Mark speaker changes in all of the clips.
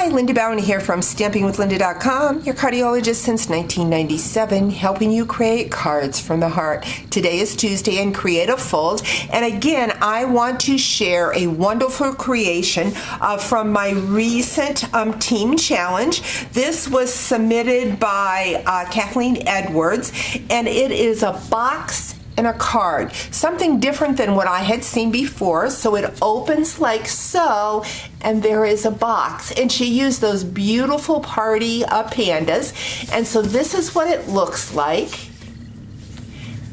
Speaker 1: Hi, LindaBauwin here from StampingWithLinda.com, your cardiologist since 1997, helping you create cards from the heart. Today is Tuesday and Creative Fold, and again, I want to share a wonderful creation from my recent team challenge. This was submitted by Kathleen Edwards, and it is a box and a card, something different than what I had seen before. So it opens like so, and there is a box, and she used those beautiful party pandas, and so this is what it looks like,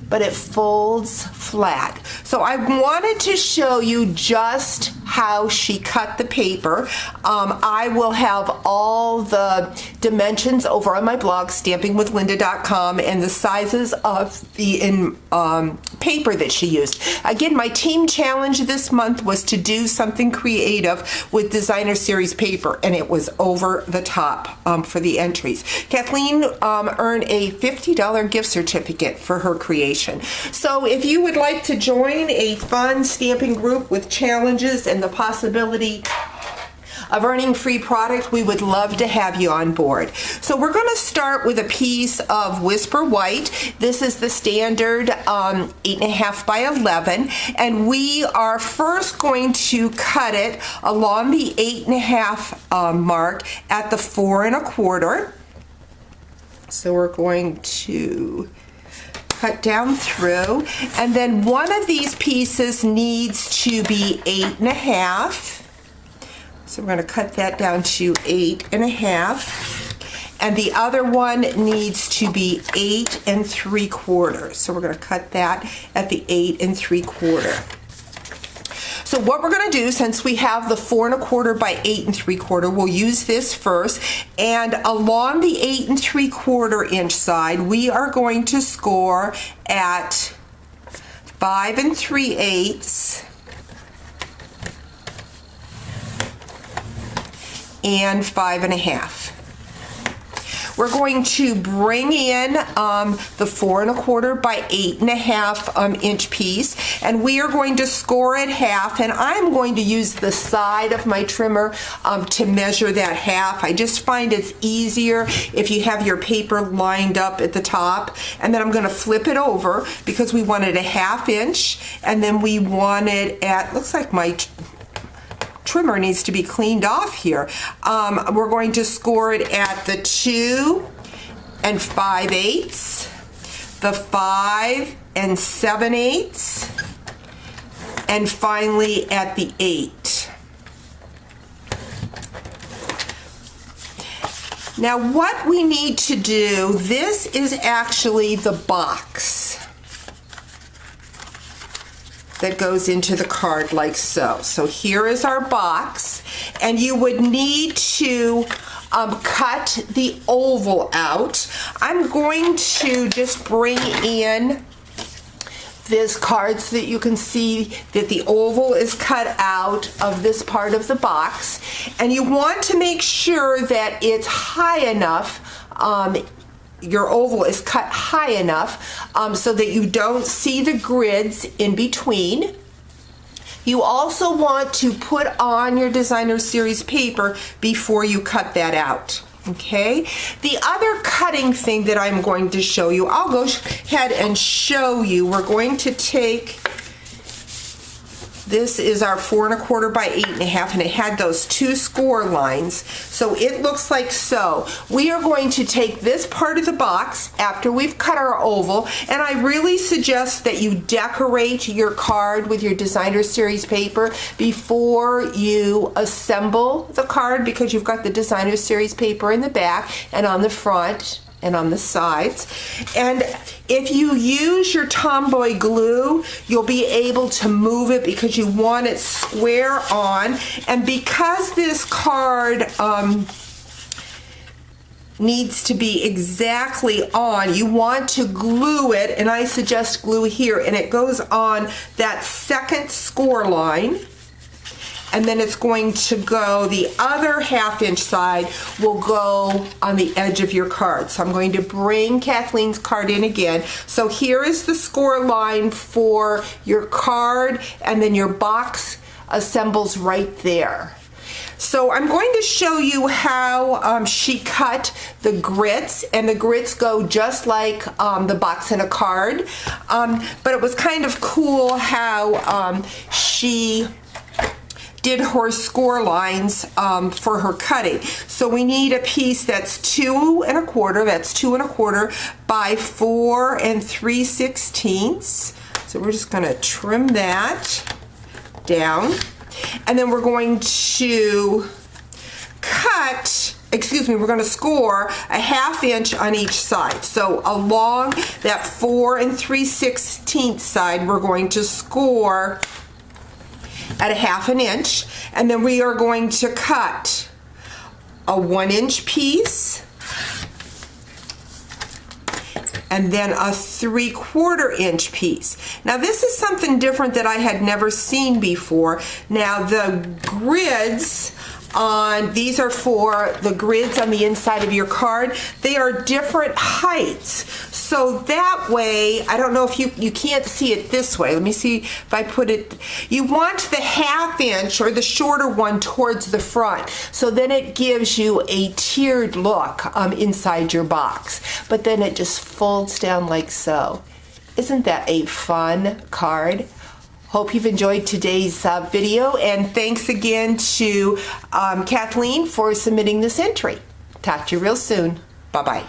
Speaker 1: but it folds flat. So I wanted to show you just how she cut the paper. I will have all the dimensions over on my blog, StampingWithLinda.com, and the sizes of the paper that she used. Again, my team challenge this month was to do something creative with designer series paper, and it was over the top for the entries. Kathleen earned a $50 gift certificate for her creation. So if you would like to join a fun stamping group with challenges and the possibility of earning free product, we would love to have you on board. So we're going to start with a piece of Whisper White. This is the standard 8.5 by 11, and we are first going to cut it along the 8.5 mark at the 4 1/4. So we're going to cut down through, and then one of these pieces needs to be 8.5. So we're going to cut that down to 8.5, and the other one needs to be 8 3/4. So we're going to cut that at the 8 3/4. So what we're going to do, since we have the 4 1/4 by 8 3/4, we'll use this first, and along the 8 3/4 inch side, we are going to score at 5 3/8 and 5 1/2. We're going to bring in the 4 1/4 by 8.5 inch piece, and we are going to score it half, and I'm going to use the side of my trimmer to measure that half. I just find it's easier if you have your paper lined up at the top, and then I'm going to flip it over because we want it a 1/2 inch, and then we want it at, looks like my trimmer needs to be cleaned off here. We're going to score it at the 2 5/8, the 5 7/8, and finally at the 8. Now what we need to do, this is actually the box that goes into the card like so. So here is our box, and you would need to cut the oval out. I'm going to just bring in this card so that you can see that the oval is cut out of this part of the box, and you want to make sure that it's high enough, your oval is cut high enough so that you don't see the grids in between. You also want to put on your designer series paper before you cut that out. Okay, the other cutting thing that I'm going to show you, I'll go ahead and show you. We're going to take, this is our 4 1/4 by 8.5, and it had those 2 score lines. So it looks like so. We are going to take this part of the box after we've cut our oval, and I really suggest that you decorate your card with your designer series paper before you assemble the card, because you've got the designer series paper in the back and on the front and on the sides. And if you use your Tomboy glue, you'll be able to move it because you want it square on. And because this card needs to be exactly on, you want to glue it, and I suggest glue here, and it goes on that second score line. And then it's going to go, the other 1/2 inch side will go on the edge of your card. So I'm going to bring Kathleen's card in again. So here is the score line for your card, and then your box assembles right there. So I'm going to show you how she cut the grits, and the grits go just like the box in a card. But it was kind of cool how she did her score lines for her cutting. So we need a piece that's 2 1/4. That's 2 1/4 by 4 3/16. So we're just going to trim that down, and then we're going to we're going to score a 1/2 inch on each side. So along that 4 3/16 side, we're going to score at a 1/2 inch, and then we are going to cut a 1 inch piece, and then a 3/4 inch piece. Now this is something different that I had never seen before. Now the grids these are for the grids on the inside of your card. They are different heights. So that way, I don't know if you can't see it this way. Let me see if I put it. You want the 1/2 inch or the shorter one towards the front. So then it gives you a tiered look inside your box. But then it just folds down like so. Isn't that a fun card? Hope you've enjoyed today's video, and thanks again to Kathleen for submitting this entry. Talk to you real soon. Bye-bye.